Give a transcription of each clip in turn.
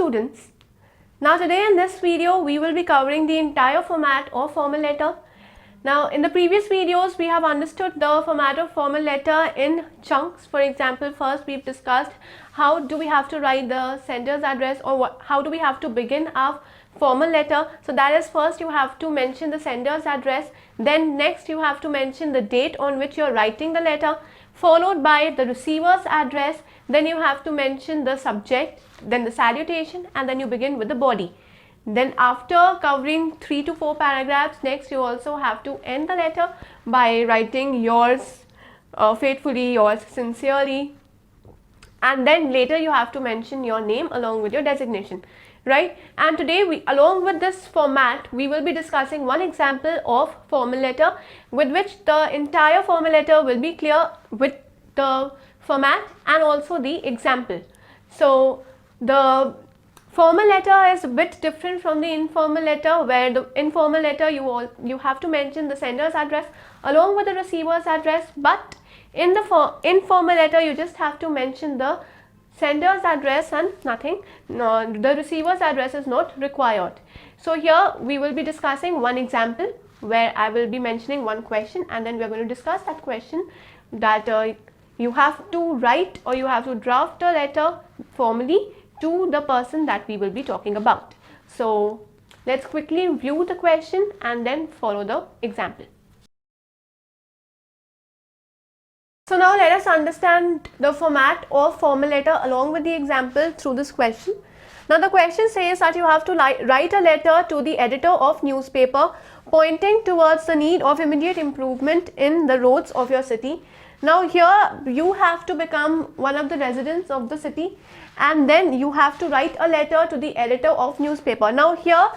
students. Now today in this video we will be covering the entire format of formal letter. Now in the previous videos we have understood the format of formal letter in chunks. For example, first we've discussed how do we have to write the sender's address, or how do we have to begin our formal letter. So that is, first you have to mention the sender's address, then next you have to mention the date on which you are writing the letter, followed by the receiver's address, then you have to mention the subject, then the salutation, and then you begin with the body. Then after covering 3 to 4 paragraphs, next you also have to end the letter by writing yours faithfully, yours sincerely, and then later you have to mention your name along with your designation, right? And today along with this format we will be discussing one example of formal letter, with which the entire formal letter will be clear with the format and also the example. So the formal letter is a bit different from the informal letter, where the informal letter you have to mention the sender's address along with the receiver's address, but in the informal letter you just have to mention the sender's address and nothing. No, the receiver's address is not required. So here we will be discussing one example where I will be mentioning one question, and then we are going to discuss that question, that you have to write or you have to draft a letter formally to the person that we will be talking about. So let's quickly view the question and then follow the example. So now let us understand the format of formal letter along with the example through this question. Now the question says that you have to write a letter to the editor of newspaper pointing towards the need of immediate improvement in the roads of your city. Now here you have to become one of the residents of the city, and then you have to write a letter to the editor of newspaper. Now here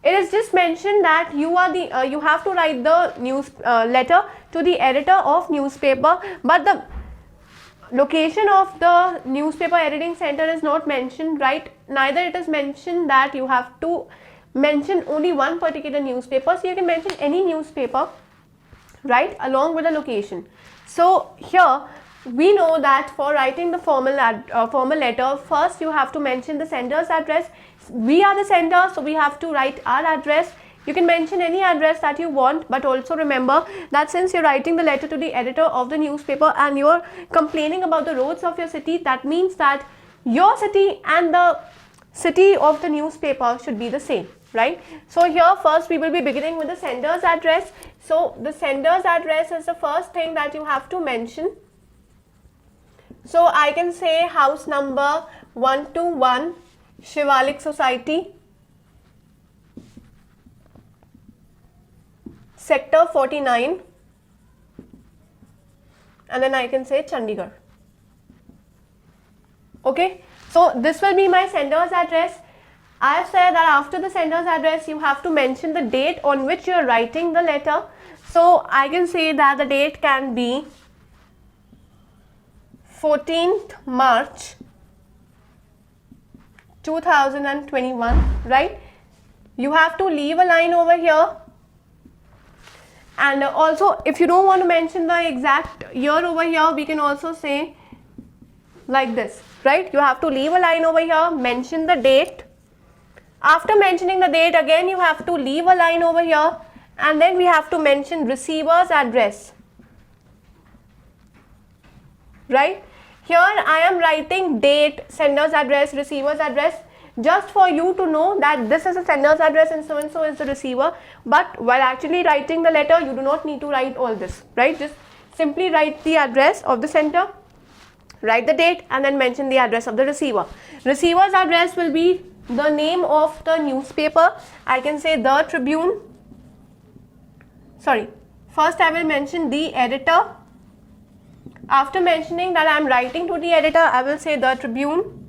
it is just mentioned that you have to write the letter to the editor of newspaper, but the location of the newspaper editing center is not mentioned, right? Neither it is mentioned that you have to mention only one particular newspaper, so you can mention any newspaper, right, along with the location. So here we know that for writing the formal letter, first you have to mention the sender's address. We are the sender, so we have to write our address. You can mention any address that you want, but also remember that since you're writing the letter to the editor of the newspaper and you're complaining about the roads of your city, that means that your city and the city of the newspaper should be the same, right? So here first we will be beginning with the sender's address. So the sender's address is the first thing that you have to mention. So I can say house number 121, Shivalik Society, sector 49, and then I can say Chandigarh. Okay, so this will be my sender's address. I have said that after the sender's address you have to mention the date on which you are writing the letter. So I can say that the date can be 14th March 2021, right? You have to leave a line over here, and also if you don't want to mention the exact year over here, we can also say like this, right? You have to leave a line over here, mention the date. After mentioning the date, again you have to leave a line over here, and then we have to mention receiver's address, right? Here I am writing date, sender's address, receiver's address, just for you to know that this is the sender's address and so is the receiver. But while actually writing the letter, you do not need to write all this, right? Just simply write the address of the sender, write the date, and then mention the address of the receiver. Receiver's address will be the name of the newspaper. I can say the Tribune. Sorry, first I will mention the editor. After mentioning that I am writing to the editor, I will say the Tribune,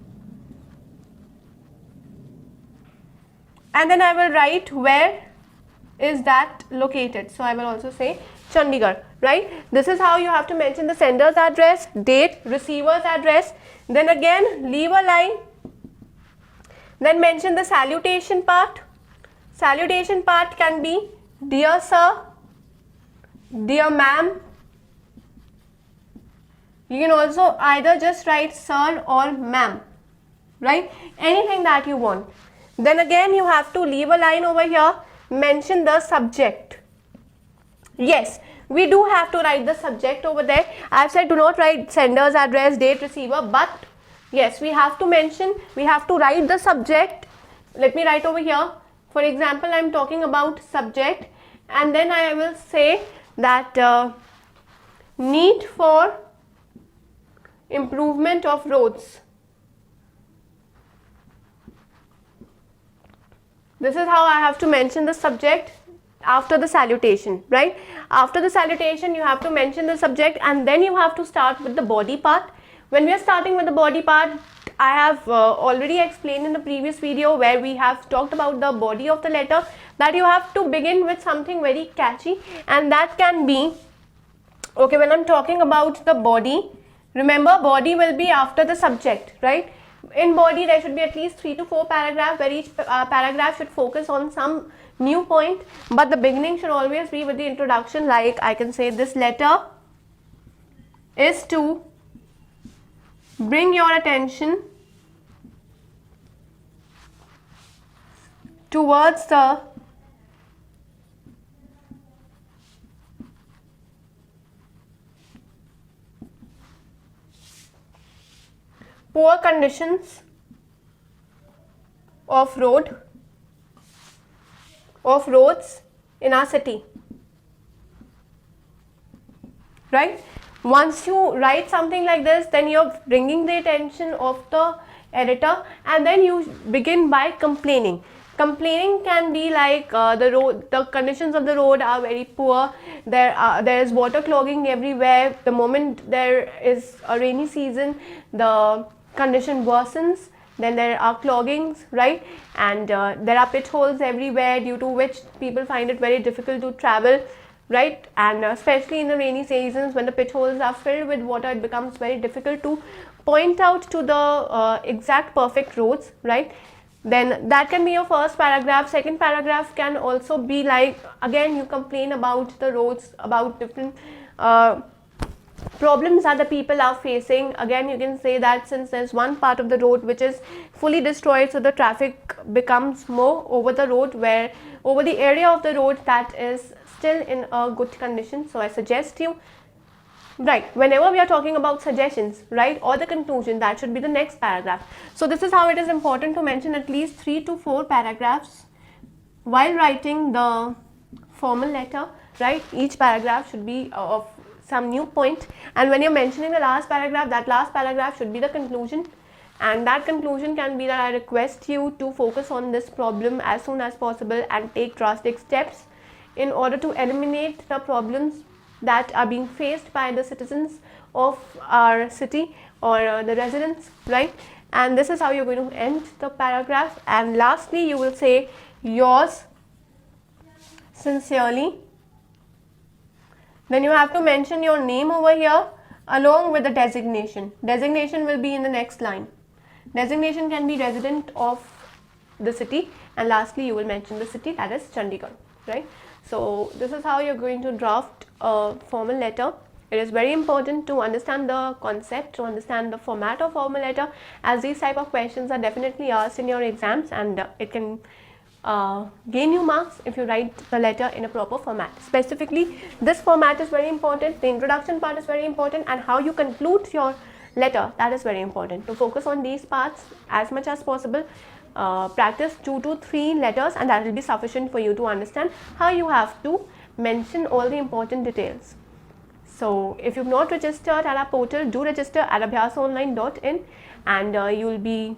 and then I will write where is that located. So I will also say Chandigarh, right? This is how you have to mention the sender's address, date, receiver's address, then again leave a line, then mention the salutation part. Salutation part can be dear sir, dear ma'am. You can also either just write sir or ma'am, right? Anything that you want. Then again you have to leave a line over here, mention the subject. Yes, we do have to write the subject over there. I've said do not write sender's address, date, receiver, but yes, we have to mention, we have to write the subject. Let me write over here. For example, I'm talking about subject, and then I will say that need for improvement of roads. This is how I have to mention the subject after the salutation, right? After the salutation, you have to mention the subject, and then you have to start with the body part. When we are starting with the body part, I have already explained in the previous video where we have talked about the body of the letter, that you have to begin with something very catchy, and that can be, okay, when I'm talking about the body, remember body will be after the subject, right? In body there should be at least 3 to 4 paragraphs where each paragraph should focus on some new point, but the beginning should always be with the introduction. Like I can say, this letter is to bring your attention towards the poor conditions of roads in our city, right? Once you write something like this, then you're bringing the attention of the editor, and then you begin by complaining. Complaining can be like the conditions of the road are very poor, there is water clogging everywhere. The moment there is a rainy season, the condition worsens, then there are cloggings, right? And there are pit holes everywhere, due to which people find it very difficult to travel, right? And especially in the rainy seasons, when the pit holes are filled with water, it becomes very difficult to point out to the exact perfect roads, right? Then that can be your first paragraph. Second paragraph can also be like, again you complain about the roads, about different problems that the people are facing. Again you can say that since there's one part of the road which is fully destroyed, so the traffic becomes more over the road, where over the area of the road that is still in a good condition. So I suggest you, right, whenever we are talking about suggestions, right, or the conclusion, that should be the next paragraph. So this is how it is important to mention at least 3 to 4 paragraphs while writing the formal letter, right? Each paragraph should be of some new point, and when you're mentioning the last paragraph, that last paragraph should be the conclusion, and that conclusion can be that I request you to focus on this problem as soon as possible and take drastic steps in order to eliminate the problems that are being faced by the citizens of our city or the residents, right? And this is how you're going to end the paragraph. And lastly you will say, yours sincerely. Then you have to mention your name over here along with the designation. Designation will be in the next line. Designation can be resident of the city, and lastly you will mention the city, that is Chandigarh, right? So this is how you're going to draft a formal letter. It is very important to understand the concept, to understand the format of formal letter, as these type of questions are definitely asked in your exams, and it can gain you marks if you write the letter in a proper format. Specifically, this format is very important, the introduction part is very important, and how you conclude your letter, that is very important. To focus on these parts as much as possible. Practice 2 to 3 letters, and that will be sufficient for you to understand how you have to mention all the important details. So if you've not registered at our portal, do register at abhyasonline.in, and you will be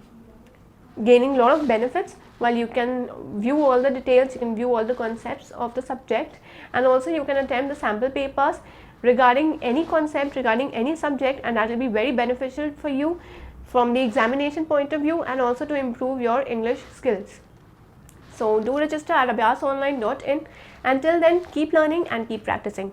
gaining a lot of benefits. While you can view all the details, you can view all the concepts of the subject, and also you can attempt the sample papers regarding any concept, regarding any subject, and that will be very beneficial for you from the examination point of view, and also to improve your English skills. So do register at abhyasonline.in. Until then, keep learning and keep practicing.